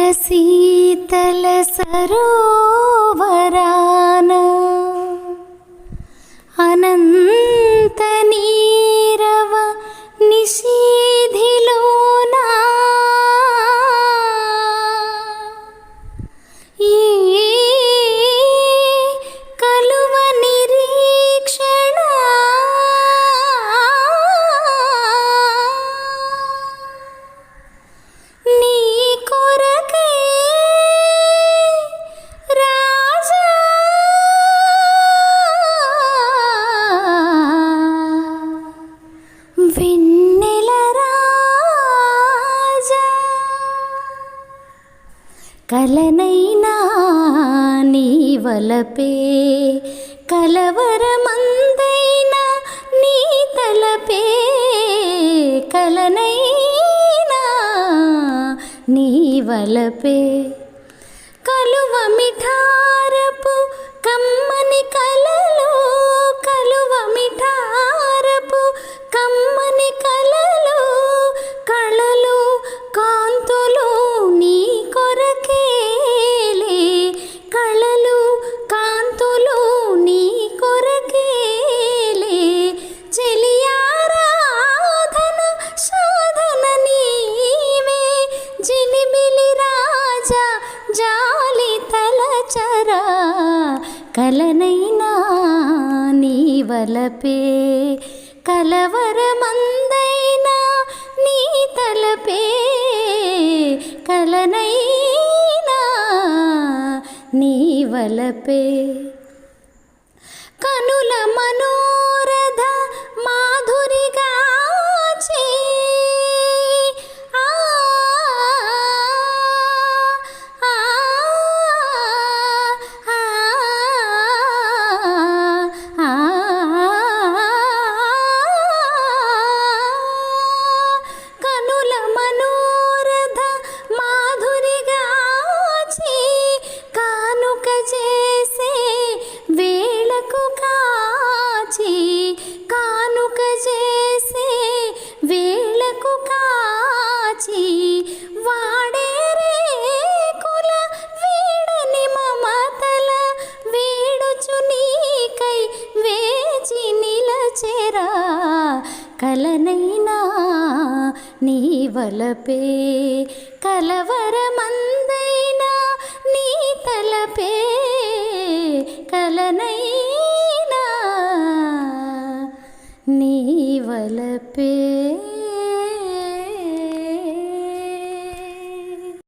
तुषारशीतल सरोवरान अनंत नीरव निशीधिलोना कलुव निरीक्षण नी कोरके राजा వెన్నెల రాజా కలనైనా నీ వలపే కలవరమందైనా నీ తలపే కలనైనా నీ వలపే కలువ మిఠారపు కమ్మని కలలో కలువ మిఠారపు కమ్మని కలలో కళలు కాంతులు నీ కొరకేలే కళలు కాంతులు నీ కొరకేలే చెలియారాధన సాధన నీవే జిలిబిలి రాజా జాలి తలచరా కలనైనా నీ వలపే కలవరమందైనా నీ తలపే కలనైనా నీ వలపే కనుల మనోరథ మాధురిగాచే కనుల మనోరథ మాధురిగాచి కానుక చేసే వేళకు కాచి కానుక చేసే వేళకు కాచి వాడే రేకుల వీడని మమతల వీడుచు నీకై వేచి నిలచెరా కలనైనా నీ వలపే కలవరమందైనా నీ తలపే కలనైనా నీ వలపే.